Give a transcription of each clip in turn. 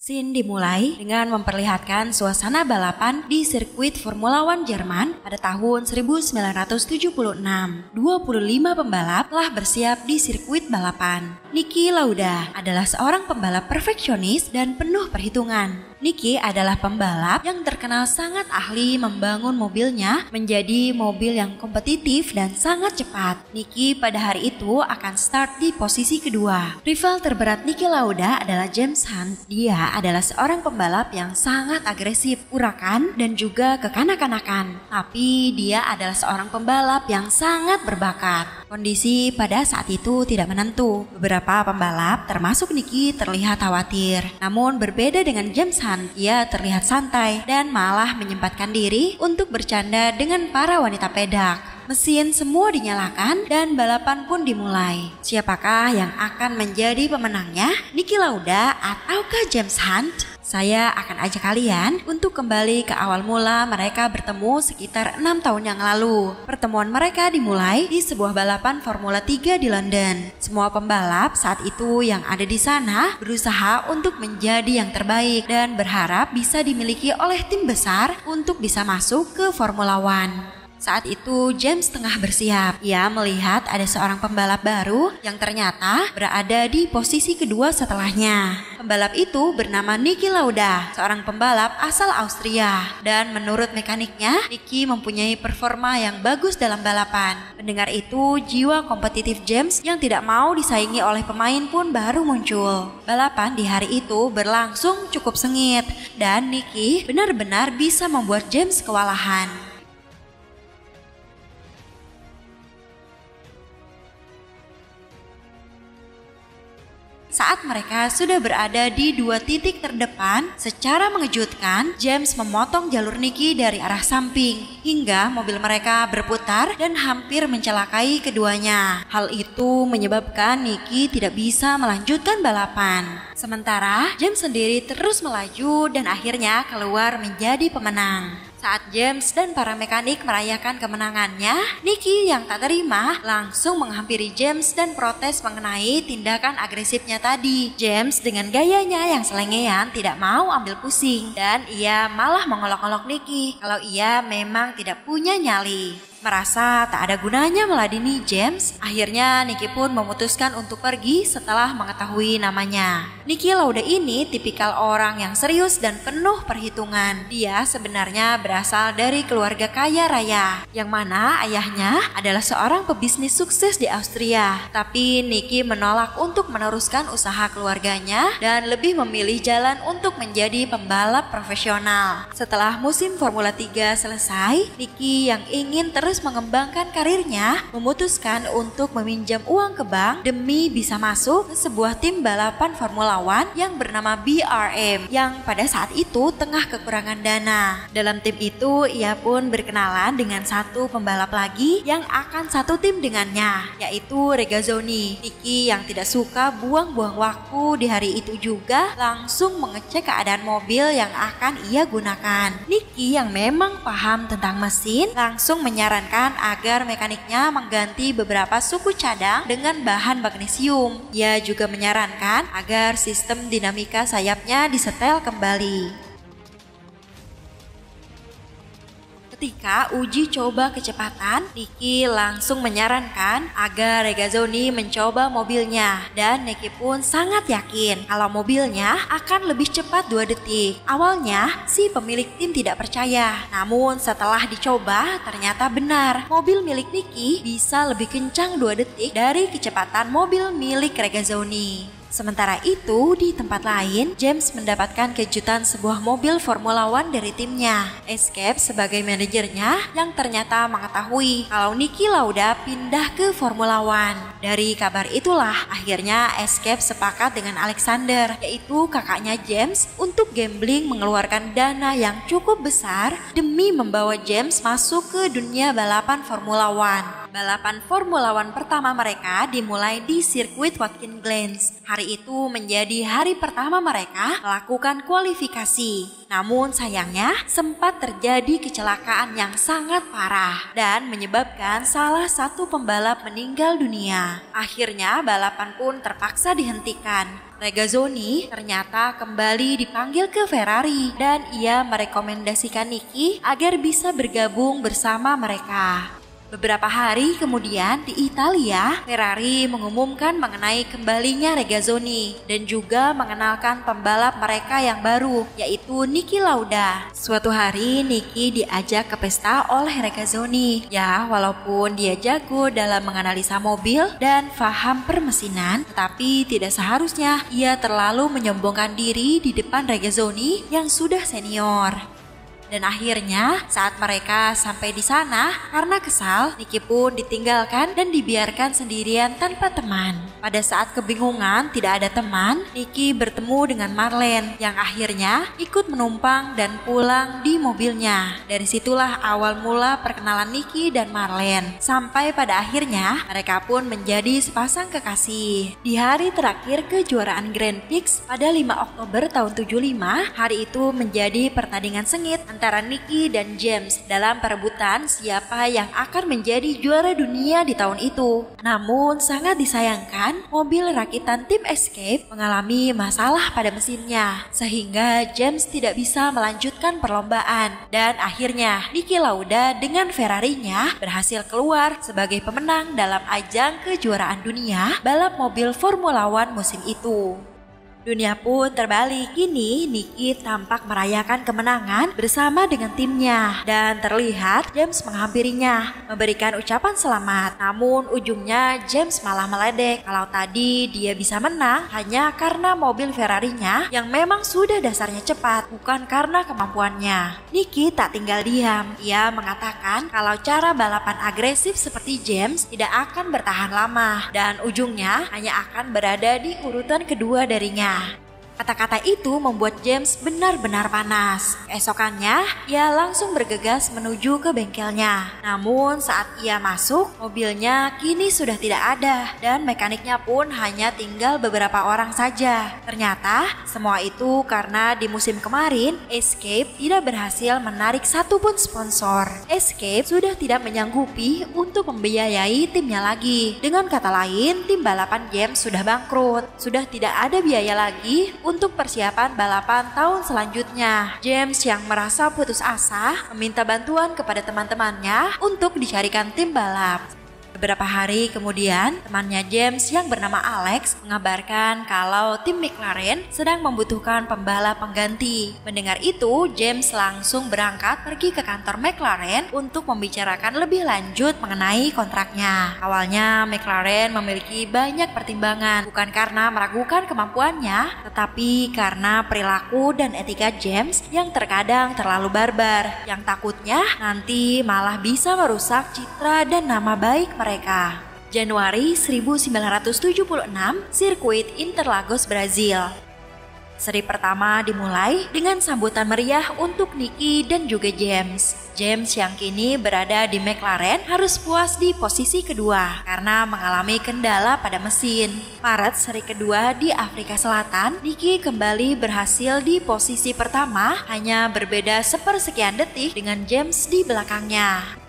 Scene dimulai dengan memperlihatkan suasana balapan di sirkuit Formula One Jerman pada tahun 1976. 25 pembalap telah bersiap di sirkuit balapan. Niki Lauda adalah seorang pembalap perfeksionis dan penuh perhitungan. Niki adalah pembalap yang terkenal sangat ahli membangun mobilnya menjadi mobil yang kompetitif dan sangat cepat. Niki pada hari itu akan start di posisi kedua. Rival terberat Niki Lauda adalah James Hunt. Dia adalah seorang pembalap yang sangat agresif, urakan, dan juga kekanak-kanakan. Tapi dia adalah seorang pembalap yang sangat berbakat. Kondisi pada saat itu tidak menentu. Beberapa pembalap, termasuk Niki, terlihat khawatir. Namun berbeda dengan James Hunt, ia terlihat santai dan malah menyempatkan diri untuk bercanda dengan para wanita pedak. Mesin semua dinyalakan dan balapan pun dimulai. Siapakah yang akan menjadi pemenangnya? Niki Lauda ataukah James Hunt? Saya akan ajak kalian untuk kembali ke awal mula mereka bertemu sekitar 6 tahun yang lalu. Pertemuan mereka dimulai di sebuah balapan Formula 3 di London. Semua pembalap saat itu yang ada di sana berusaha untuk menjadi yang terbaik dan berharap bisa dimiliki oleh tim besar untuk bisa masuk ke Formula One. Saat itu James tengah bersiap. Ia melihat ada seorang pembalap baru yang ternyata berada di posisi kedua setelahnya. Pembalap itu bernama Niki Lauda, seorang pembalap asal Austria. Dan menurut mekaniknya, Niki mempunyai performa yang bagus dalam balapan. Mendengar itu, jiwa kompetitif James yang tidak mau disaingi oleh pemain pun baru muncul. Balapan di hari itu berlangsung cukup sengit dan Niki benar-benar bisa membuat James kewalahan. Saat mereka sudah berada di dua titik terdepan, secara mengejutkan, James memotong jalur Niki dari arah samping, hingga mobil mereka berputar dan hampir mencelakai keduanya. Hal itu menyebabkan Niki tidak bisa melanjutkan balapan. Sementara, James sendiri terus melaju dan akhirnya keluar menjadi pemenang. Saat James dan para mekanik merayakan kemenangannya, Niki yang tak terima langsung menghampiri James dan protes mengenai tindakan agresifnya tadi. James dengan gayanya yang selengean tidak mau ambil pusing dan ia malah mengolok-olok Niki kalau ia memang tidak punya nyali. Merasa tak ada gunanya meladeni James, akhirnya Niki pun memutuskan untuk pergi setelah mengetahui namanya. Niki Lauda ini tipikal orang yang serius dan penuh perhitungan. Dia sebenarnya berasal dari keluarga kaya raya, yang mana ayahnya adalah seorang pebisnis sukses di Austria. Tapi Niki menolak untuk meneruskan usaha keluarganya dan lebih memilih jalan untuk menjadi pembalap profesional. Setelah musim Formula 3 selesai, Niki yang ingin terus mengembangkan karirnya memutuskan untuk meminjam uang ke bank demi bisa masuk ke sebuah tim balapan Formula One yang bernama BRM yang pada saat itu tengah kekurangan dana. Dalam tim itu ia pun berkenalan dengan satu pembalap lagi yang akan satu tim dengannya, yaitu Regazzoni. Niki yang tidak suka buang-buang waktu di hari itu juga langsung mengecek keadaan mobil yang akan ia gunakan. Niki yang memang paham tentang mesin langsung menyarankan agar mekaniknya mengganti beberapa suku cadang dengan bahan magnesium. Ia juga menyarankan agar sistem dinamika sayapnya disetel kembali. Ketika uji coba kecepatan, Niki langsung menyarankan agar Regazzoni mencoba mobilnya dan Niki pun sangat yakin kalau mobilnya akan lebih cepat 2 detik. Awalnya si pemilik tim tidak percaya, namun setelah dicoba ternyata benar. Mobil milik Niki bisa lebih kencang 2 detik dari kecepatan mobil milik Regazzoni. Sementara itu, di tempat lain, James mendapatkan kejutan sebuah mobil Formula One dari timnya. Escape sebagai manajernya yang ternyata mengetahui kalau Niki Lauda pindah ke Formula One. Dari kabar itulah akhirnya Escape sepakat dengan Alexander, yaitu kakaknya James, untuk gambling mengeluarkan dana yang cukup besar demi membawa James masuk ke dunia balapan Formula One. Balapan Formula One pertama mereka dimulai di sirkuit Watkins Glen. Hari itu menjadi hari pertama mereka melakukan kualifikasi. Namun sayangnya sempat terjadi kecelakaan yang sangat parah dan menyebabkan salah satu pembalap meninggal dunia. Akhirnya balapan pun terpaksa dihentikan. Regazzoni ternyata kembali dipanggil ke Ferrari dan ia merekomendasikan Niki agar bisa bergabung bersama mereka. Beberapa hari kemudian di Italia, Ferrari mengumumkan mengenai kembalinya Regazzoni dan juga mengenalkan pembalap mereka yang baru, yaitu Niki Lauda. Suatu hari Niki diajak ke pesta oleh Regazzoni. Ya, walaupun dia jago dalam menganalisa mobil dan paham permesinan, tetapi tidak seharusnya ia terlalu menyombongkan diri di depan Regazzoni yang sudah senior. Dan akhirnya saat mereka sampai di sana, karena kesal, Niki pun ditinggalkan dan dibiarkan sendirian tanpa teman. Pada saat kebingungan tidak ada teman, Niki bertemu dengan Marlene yang akhirnya ikut menumpang dan pulang di mobilnya. Dari situlah awal mula perkenalan Niki dan Marlene. Sampai pada akhirnya mereka pun menjadi sepasang kekasih. Di hari terakhir kejuaraan Grand Prix pada 5 Oktober tahun 75, hari itu menjadi pertandingan sengit antara Niki dan James dalam perebutan siapa yang akan menjadi juara dunia di tahun itu. Namun sangat disayangkan, mobil rakitan tim Escape mengalami masalah pada mesinnya sehingga James tidak bisa melanjutkan perlombaan dan akhirnya Niki Lauda dengan Ferrari-nya berhasil keluar sebagai pemenang dalam ajang kejuaraan dunia balap mobil Formula One musim itu. Dunia pun terbalik, kini Niki tampak merayakan kemenangan bersama dengan timnya dan terlihat James menghampirinya memberikan ucapan selamat. Namun ujungnya James malah meledek kalau tadi dia bisa menang hanya karena mobil Ferrari-nya yang memang sudah dasarnya cepat, bukan karena kemampuannya. Niki tak tinggal diam, ia mengatakan kalau cara balapan agresif seperti James tidak akan bertahan lama dan ujungnya hanya akan berada di urutan kedua darinya. Kata-kata itu membuat James benar-benar panas. Keesokannya, ia langsung bergegas menuju ke bengkelnya. Namun saat ia masuk, mobilnya kini sudah tidak ada dan mekaniknya pun hanya tinggal beberapa orang saja. Ternyata semua itu karena di musim kemarin, Escape tidak berhasil menarik satupun sponsor. Escape sudah tidak menyanggupi untuk membiayai timnya lagi. Dengan kata lain, tim balapan James sudah bangkrut. Sudah tidak ada biaya lagi untuk persiapan balapan tahun selanjutnya. James yang merasa putus asa meminta bantuan kepada teman-temannya untuk dicarikan tim balap. Beberapa hari kemudian, temannya James yang bernama Alex mengabarkan kalau tim McLaren sedang membutuhkan pembalap pengganti. Mendengar itu, James langsung berangkat pergi ke kantor McLaren untuk membicarakan lebih lanjut mengenai kontraknya. Awalnya, McLaren memiliki banyak pertimbangan, bukan karena meragukan kemampuannya, tetapi karena perilaku dan etika James yang terkadang terlalu barbar, yang takutnya nanti malah bisa merusak citra dan nama baik mereka. Januari 1976, sirkuit Interlagos, Brazil. Seri pertama dimulai dengan sambutan meriah untuk Niki dan juga James. James yang kini berada di McLaren harus puas di posisi kedua karena mengalami kendala pada mesin. Maret seri kedua di Afrika Selatan, Niki kembali berhasil di posisi pertama, hanya berbeda sepersekian detik dengan James di belakangnya.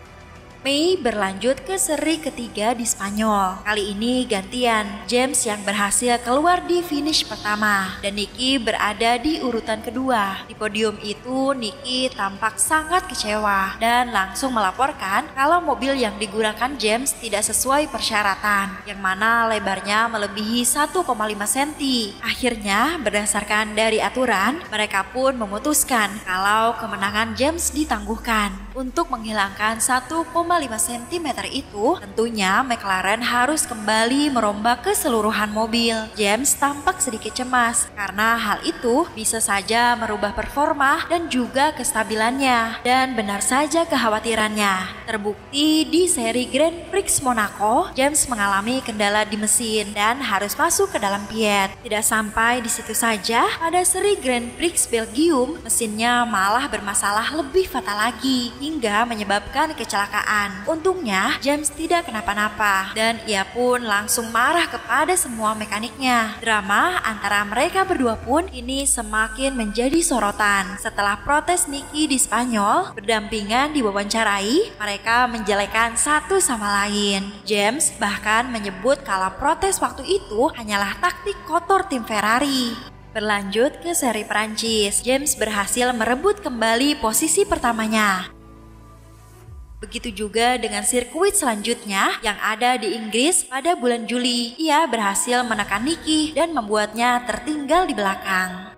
Mei berlanjut ke seri ketiga di Spanyol. Kali ini gantian, James yang berhasil keluar di finish pertama dan Niki berada di urutan kedua. Di podium itu Niki tampak sangat kecewa dan langsung melaporkan kalau mobil yang digunakan James tidak sesuai persyaratan, yang mana lebarnya melebihi 1,5 cm. Akhirnya berdasarkan dari aturan, mereka pun memutuskan kalau kemenangan James ditangguhkan. Untuk menghilangkan 1,5 cm itu, tentunya McLaren harus kembali merombak keseluruhan mobil. James tampak sedikit cemas karena hal itu bisa saja merubah performa dan juga kestabilannya. Dan benar saja kekhawatirannya terbukti di seri Grand Prix Monaco, James mengalami kendala di mesin dan harus masuk ke dalam pit. Tidak sampai di situ saja, pada seri Grand Prix Belgium, mesinnya malah bermasalah lebih fatal lagi hingga menyebabkan kecelakaan. balapan. Untungnya James tidak kenapa-napa dan ia pun langsung marah kepada semua mekaniknya. Drama antara mereka berdua pun ini semakin menjadi sorotan. Setelah protes Nicky di Spanyol berdampingan diwawancarai, mereka menjelekan satu sama lain. James bahkan menyebut kalau protes waktu itu hanyalah taktik kotor tim Ferrari. Berlanjut ke seri Prancis, James berhasil merebut kembali posisi pertamanya. Begitu juga dengan sirkuit selanjutnya yang ada di Inggris pada bulan Juli. Ia berhasil menekan Nicky dan membuatnya tertinggal di belakang.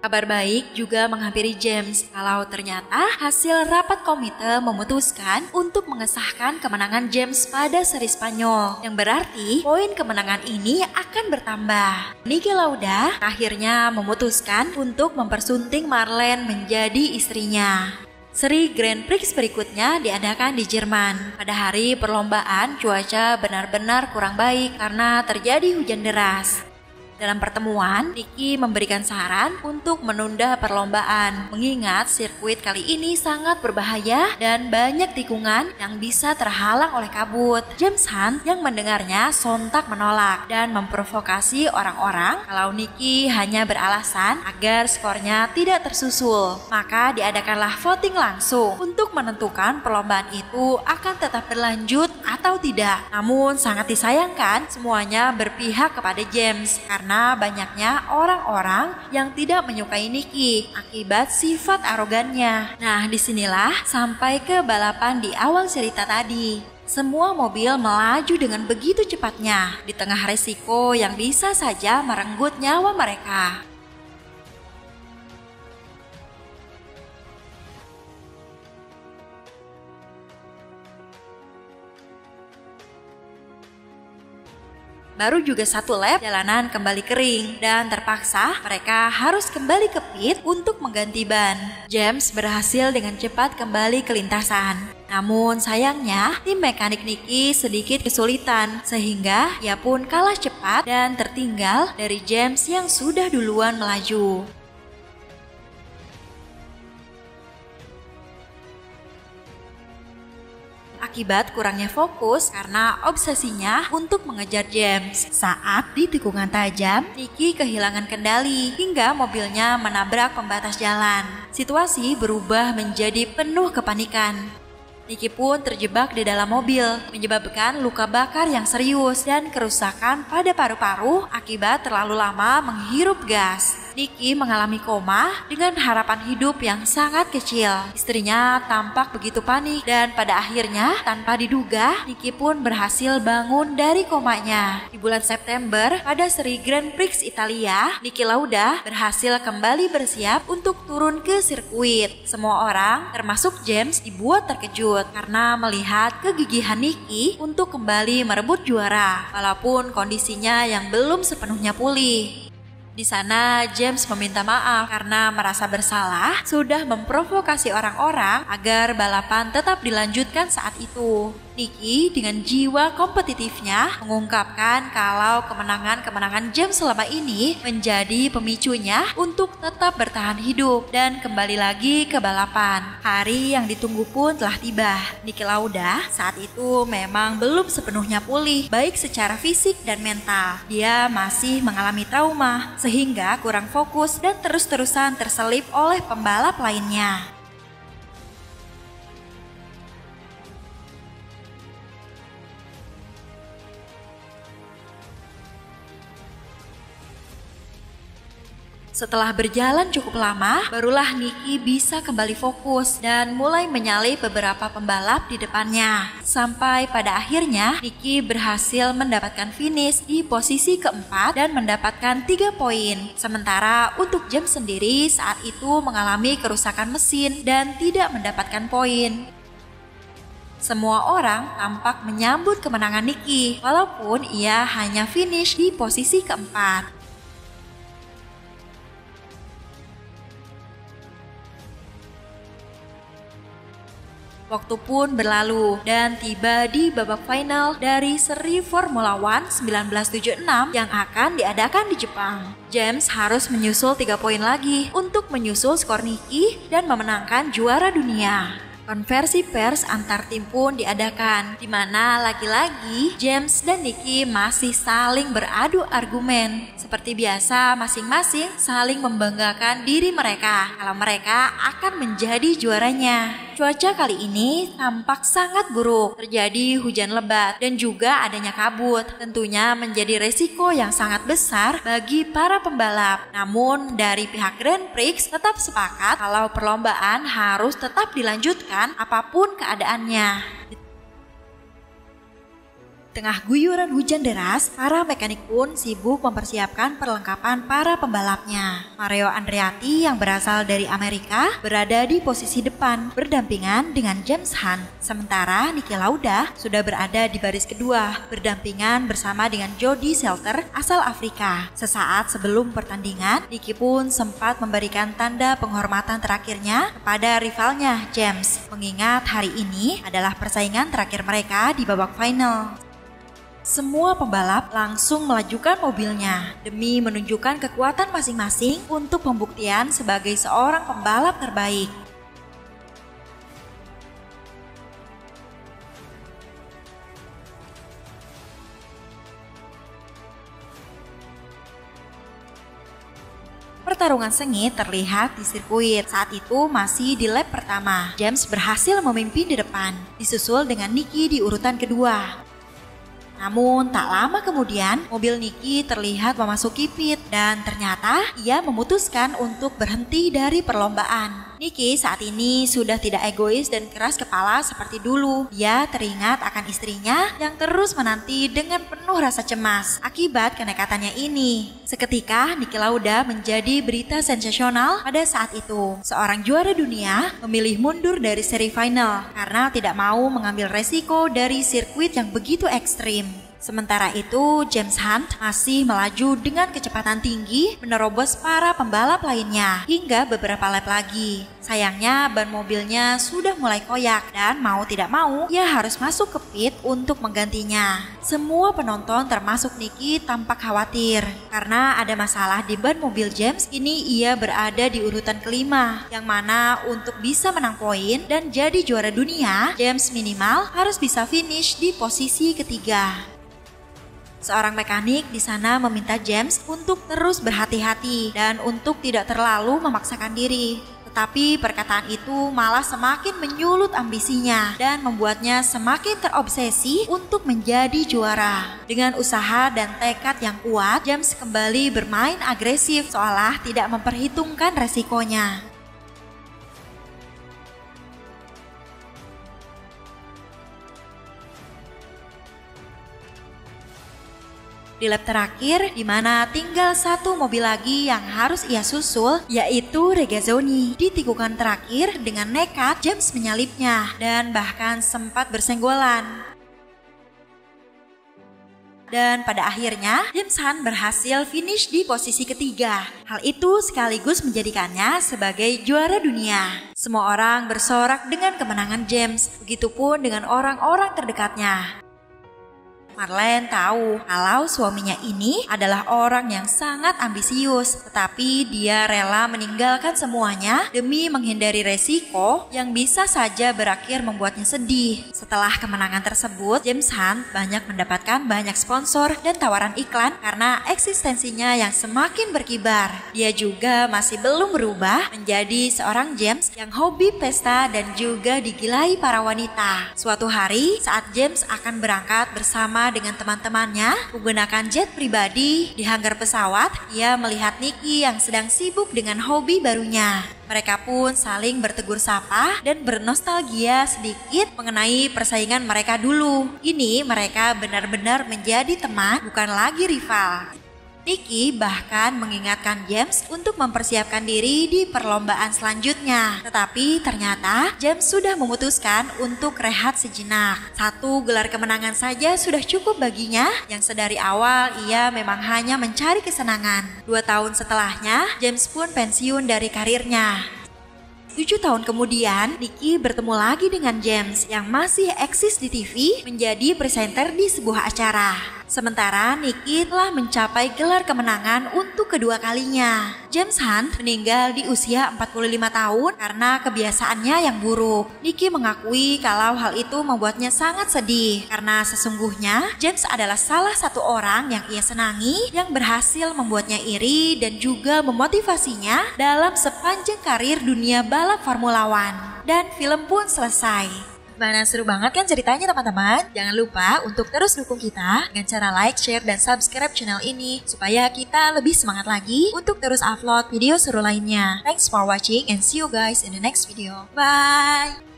Kabar baik juga menghampiri James kalau ternyata hasil rapat komite memutuskan untuk mengesahkan kemenangan James pada seri Spanyol, yang berarti poin kemenangan ini akan bertambah. Niki Lauda akhirnya memutuskan untuk mempersunting Marlene menjadi istrinya. Seri Grand Prix berikutnya diadakan di Jerman. Pada hari perlombaan cuaca benar-benar kurang baik karena terjadi hujan deras. Dalam pertemuan, Nicky memberikan saran untuk menunda perlombaan, mengingat sirkuit kali ini sangat berbahaya dan banyak tikungan yang bisa terhalang oleh kabut. James Hunt yang mendengarnya sontak menolak dan memprovokasi orang-orang kalau Nicky hanya beralasan agar skornya tidak tersusul. Maka diadakanlah voting langsung untuk menentukan perlombaan itu akan tetap berlanjut atau tidak. Namun sangat disayangkan semuanya berpihak kepada James karena banyaknya orang-orang yang tidak menyukai Nicky akibat sifat arogannya. Nah, disinilah sampai ke balapan di awal cerita tadi. Semua mobil melaju dengan begitu cepatnya di tengah resiko yang bisa saja merenggut nyawa mereka. Baru juga satu lap, jalanan kembali kering dan terpaksa mereka harus kembali ke pit untuk mengganti ban. James berhasil dengan cepat kembali ke lintasan. Namun sayangnya tim mekanik Nicky sedikit kesulitan sehingga ia pun kalah cepat dan tertinggal dari James yang sudah duluan melaju. Akibat kurangnya fokus karena obsesinya untuk mengejar James. Saat di tikungan tajam, Nicky kehilangan kendali hingga mobilnya menabrak pembatas jalan. Situasi berubah menjadi penuh kepanikan. Nicky pun terjebak di dalam mobil, menyebabkan luka bakar yang serius dan kerusakan pada paru-paru akibat terlalu lama menghirup gas. Nicky mengalami koma dengan harapan hidup yang sangat kecil. Istrinya tampak begitu panik dan pada akhirnya tanpa diduga Nicky pun berhasil bangun dari komanya. Di bulan September pada seri Grand Prix Italia, Niki Lauda berhasil kembali bersiap untuk turun ke sirkuit. Semua orang termasuk James dibuat terkejut karena melihat kegigihan Nicky untuk kembali merebut juara walaupun kondisinya yang belum sepenuhnya pulih. Di sana James meminta maaf karena merasa bersalah sudah memprovokasi orang-orang agar balapan tetap dilanjutkan saat itu. Nicky dengan jiwa kompetitifnya mengungkapkan kalau kemenangan-kemenangan James selama ini menjadi pemicunya untuk tetap bertahan hidup dan kembali lagi ke balapan. Hari yang ditunggu pun telah tiba. Niki Lauda saat itu memang belum sepenuhnya pulih baik secara fisik dan mental. Dia masih mengalami trauma sehingga kurang fokus dan terus-terusan terselip oleh pembalap lainnya. Setelah berjalan cukup lama, barulah Nicky bisa kembali fokus dan mulai menyalip beberapa pembalap di depannya. Sampai pada akhirnya, Nicky berhasil mendapatkan finish di posisi keempat dan mendapatkan 3 poin. Sementara untuk James sendiri saat itu mengalami kerusakan mesin dan tidak mendapatkan poin. Semua orang tampak menyambut kemenangan Nicky, walaupun ia hanya finish di posisi keempat. Waktu pun berlalu dan tiba di babak final dari seri Formula One 1976 yang akan diadakan di Jepang. James harus menyusul 3 poin lagi untuk menyusul skor Nicky dan memenangkan juara dunia. Konversi pers antar tim pun diadakan, di mana lagi-lagi James dan Nicky masih saling beradu argumen. Seperti biasa, masing-masing saling membanggakan diri mereka kalau mereka akan menjadi juaranya. Cuaca kali ini tampak sangat buruk, terjadi hujan lebat dan juga adanya kabut. Tentunya menjadi resiko yang sangat besar bagi para pembalap. Namun dari pihak Grand Prix tetap sepakat kalau perlombaan harus tetap dilanjutkan apapun keadaannya. Di tengah guyuran hujan deras, para mekanik pun sibuk mempersiapkan perlengkapan para pembalapnya. Mario Andretti yang berasal dari Amerika berada di posisi depan berdampingan dengan James Hunt. Sementara Niki Lauda sudah berada di baris kedua berdampingan bersama dengan Jody Scheckter asal Afrika. Sesaat sebelum pertandingan, Niki pun sempat memberikan tanda penghormatan terakhirnya kepada rivalnya James, mengingat hari ini adalah persaingan terakhir mereka di babak final. Semua pembalap langsung melajukan mobilnya demi menunjukkan kekuatan masing-masing untuk pembuktian sebagai seorang pembalap terbaik. Pertarungan sengit terlihat di sirkuit. Saat itu masih di lap pertama. James berhasil memimpin di depan, disusul dengan Niki di urutan kedua. Namun tak lama kemudian mobil Niki terlihat memasuki pit dan ternyata ia memutuskan untuk berhenti dari perlombaan. Niki saat ini sudah tidak egois dan keras kepala seperti dulu. Dia teringat akan istrinya yang terus menanti dengan penuh rasa cemas akibat kenekatannya ini. Seketika Niki Lauda menjadi berita sensasional pada saat itu. Seorang juara dunia memilih mundur dari seri final karena tidak mau mengambil resiko dari sirkuit yang begitu ekstrim. Sementara itu, James Hunt masih melaju dengan kecepatan tinggi menerobos para pembalap lainnya hingga beberapa lap lagi. Sayangnya ban mobilnya sudah mulai koyak dan mau tidak mau ia harus masuk ke pit untuk menggantinya. Semua penonton termasuk Niki tampak khawatir karena ada masalah di ban mobil James. Kini ia berada di urutan kelima, yang mana untuk bisa menang poin dan jadi juara dunia, James minimal harus bisa finish di posisi ketiga. Seorang mekanik di sana meminta James untuk terus berhati-hati dan untuk tidak terlalu memaksakan diri. Tetapi perkataan itu malah semakin menyulut ambisinya dan membuatnya semakin terobsesi untuk menjadi juara. Dengan usaha dan tekad yang kuat, James kembali bermain agresif seolah tidak memperhitungkan resikonya. Di lap terakhir, di mana tinggal satu mobil lagi yang harus ia susul, yaitu Regazzoni. Di tikungan terakhir, dengan nekat James menyalipnya dan bahkan sempat bersenggolan. Dan pada akhirnya, James Hunt berhasil finish di posisi ketiga. Hal itu sekaligus menjadikannya sebagai juara dunia. Semua orang bersorak dengan kemenangan James, begitupun dengan orang-orang terdekatnya. Marlene tahu kalau suaminya ini adalah orang yang sangat ambisius, tetapi dia rela meninggalkan semuanya demi menghindari resiko yang bisa saja berakhir membuatnya sedih. Setelah kemenangan tersebut, James Hunt banyak mendapatkan banyak sponsor dan tawaran iklan karena eksistensinya yang semakin berkibar. Dia juga masih belum berubah menjadi seorang James yang hobi pesta dan juga digilai para wanita. Suatu hari saat James akan berangkat bersama dengan teman-temannya menggunakan jet pribadi di hanggar pesawat, ia melihat Niki yang sedang sibuk dengan hobi barunya. Mereka pun saling bertegur sapa dan bernostalgia sedikit mengenai persaingan mereka dulu. Kini mereka benar-benar menjadi teman, bukan lagi rival. Niki bahkan mengingatkan James untuk mempersiapkan diri di perlombaan selanjutnya. Tetapi ternyata James sudah memutuskan untuk rehat sejenak. Satu gelar kemenangan saja sudah cukup baginya, yang sedari awal ia memang hanya mencari kesenangan. 2 tahun setelahnya, James pun pensiun dari karirnya. 7 tahun kemudian, Niki bertemu lagi dengan James yang masih eksis di TV menjadi presenter di sebuah acara. Sementara Nicky telah mencapai gelar kemenangan untuk kedua kalinya. James Hunt meninggal di usia 45 tahun karena kebiasaannya yang buruk. Nicky mengakui kalau hal itu membuatnya sangat sedih karena sesungguhnya James adalah salah satu orang yang ia senangi yang berhasil membuatnya iri dan juga memotivasinya dalam sepanjang karir dunia balap Formula One. Dan film pun selesai. Mana seru banget kan ceritanya teman-teman? Jangan lupa untuk terus dukung kita dengan cara like, share, dan subscribe channel ini supaya kita lebih semangat lagi untuk terus upload video seru lainnya. Thanks for watching and see you guys in the next video. Bye!